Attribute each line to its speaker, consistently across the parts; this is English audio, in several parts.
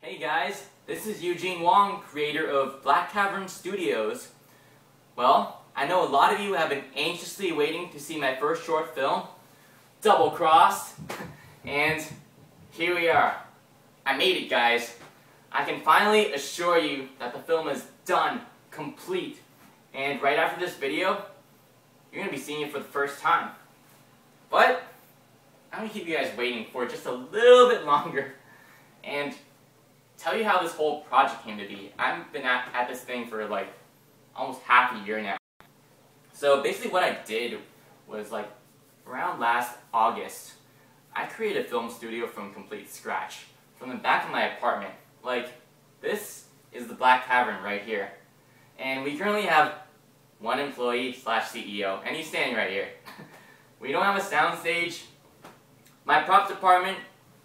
Speaker 1: Hey guys, this is Eugene Wong, creator of Black Cavern Studios. Well, I know a lot of you have been anxiously waiting to see my first short film, DoubleCrossed, and here we are. I made it, guys. I can finally assure you that the film is done, complete, and right after this video, you're going to be seeing it for the first time. But I'm going to keep you guys waiting for just a little bit longer and tell you how this whole project came to be. I've been at this thing for like almost half a year now. So basically what I did was like around last August, I created a film studio from complete scratch. From the back of my apartment. Like, this is the Black Cavern right here. And we currently have one employee slash CEO, and he's standing right here. We don't have a sound stage. My props department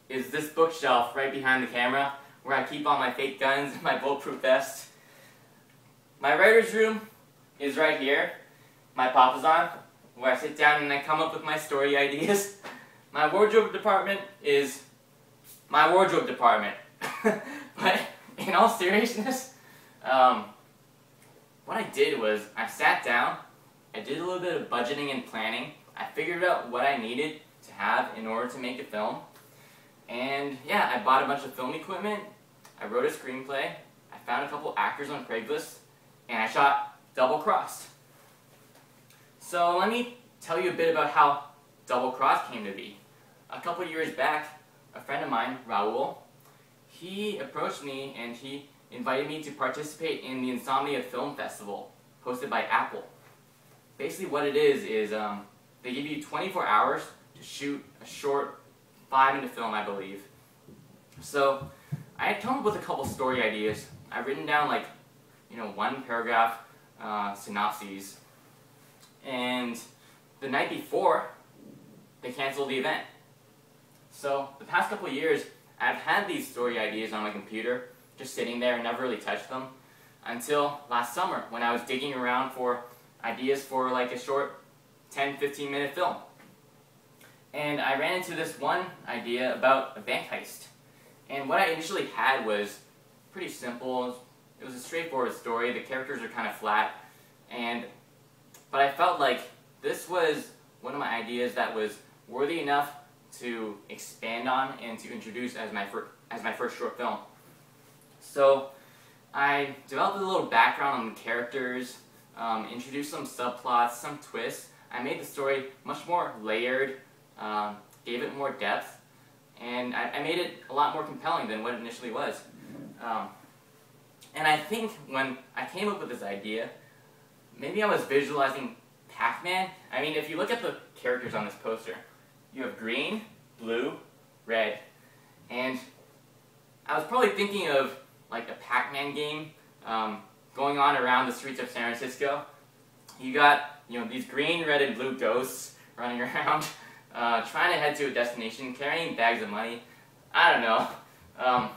Speaker 1: is this bookshelf right behind the camera, where I keep all my fake guns and my bulletproof vest. My writer's room is right here, my Papasan, where I sit down and I come up with my story ideas. My wardrobe department is my wardrobe department. But in all seriousness, what I did was I sat down, I did a little bit of budgeting and planning, I figured out what I needed to have in order to make a film, and yeah, I bought a bunch of film equipment, I wrote a screenplay, I found a couple actors on Craigslist, and I shot DoubleCrossed. So let me tell you a bit about how DoubleCrossed came to be. A couple years back, a friend of mine, Raul, he approached me and he invited me to participate in the Insomnia Film Festival hosted by Apple. Basically what it is they give you 24 hours to shoot a short 5-minute film, I believe. So I had come up with a couple story ideas. I've written down like, one paragraph synopses, and the night before they canceled the event. So the past couple of years, I've had these story ideas on my computer, just sitting there and never really touched them, until last summer when I was digging around for ideas for like a short 10-15 minute film. And I ran into this one idea about a bank heist. And what I initially had was pretty simple. It was a straightforward story. The characters are kind of flat. But I felt like this was one of my ideas that was worthy enough to expand on and to introduce as my first short film. So I developed a little background on the characters, introduced some subplots, some twists. I made the story much more layered, gave it more depth, and I made it a lot more compelling than what it initially was. And I think when I came up with this idea, maybe I was visualizing Pac-Man. I mean, if you look at the characters on this poster, you have green, blue, red, and I was probably thinking of like a Pac-Man game going on around the streets of San Francisco. You got these green, red, and blue ghosts running around, trying to head to a destination, carrying bags of money. I don't know.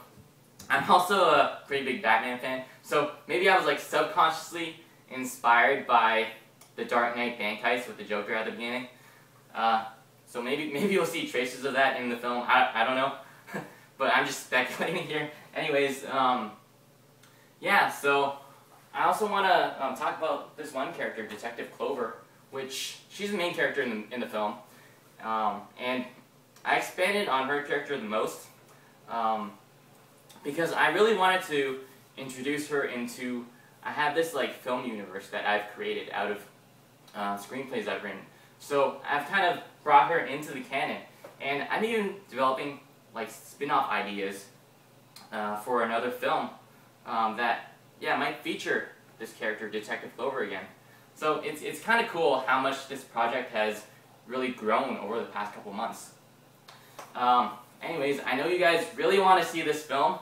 Speaker 1: I'm also a pretty big Batman fan, so maybe I was like subconsciously inspired by the Dark Knight bank heist with the Joker at the beginning. So maybe you'll see traces of that in the film. I don't know, but I'm just speculating here. Anyways, yeah. So I also want to talk about this one character, Detective Clover, which she's the main character in the film, and I expanded on her character the most because I really wanted to introduce her into. I have this like film universe that I've created out of screenplays I've written. So I've kind of brought her into the canon, and I'm even developing like spin-off ideas for another film that might feature this character, Detective Clover, again. So it's kind of cool how much this project has really grown over the past couple months. Anyways, I know you guys really want to see this film.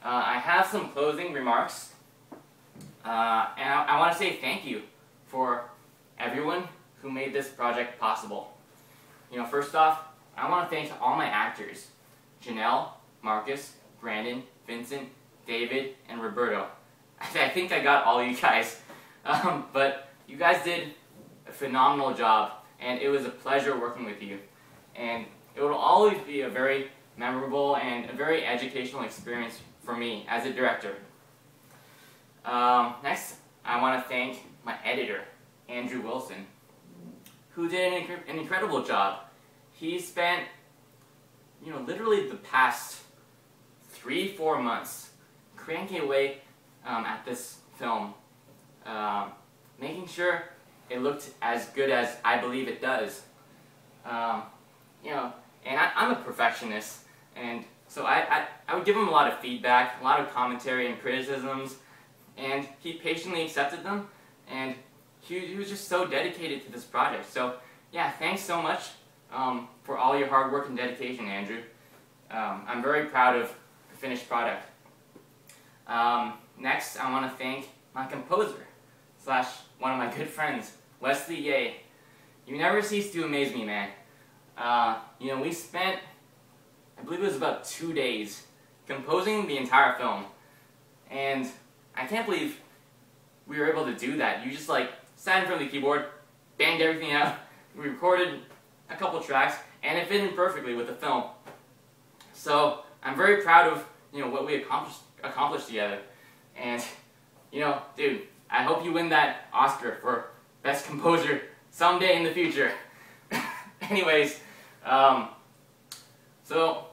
Speaker 1: I have some closing remarks, and I want to say thank you for everyone who made this project possible. First off, I want to thank all my actors, Janelle, Marcus, Brandon, Vincent, David, and Roberto. I think I got all you guys, but you guys did a phenomenal job, and it was a pleasure working with you. And it will always be a very memorable and a very educational experience for me as a director. Next, I want to thank my editor, Andrew Wilson, who did an incredible job. He spent, literally the past 3-4 months cranking away at this film, making sure it looked as good as I believe it does. And I'm a perfectionist, and so I would give him a lot of feedback, a lot of commentary and criticisms, and he patiently accepted them, and he was just so dedicated to this project. So yeah, thanks so much for all your hard work and dedication, Andrew. I'm very proud of the finished product. Next, I want to thank my composer, / one of my good friends, Wesley Ye. You never cease to amaze me, man. We spent, I believe it was about 2 days, composing the entire film. And I can't believe we were able to do that. You just sat in front of the keyboard, banged everything out, we recorded a couple tracks, and it fit in perfectly with the film. So I'm very proud of what we accomplished together. And dude, I hope you win that Oscar for Best Composer someday in the future. Anyways, so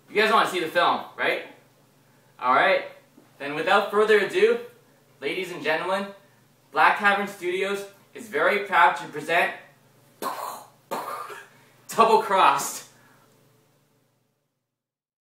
Speaker 1: you guys want to see the film, right? Alright, then without further ado, ladies and gentlemen, Black Cavern Studios is very proud to present DoubleCrossed.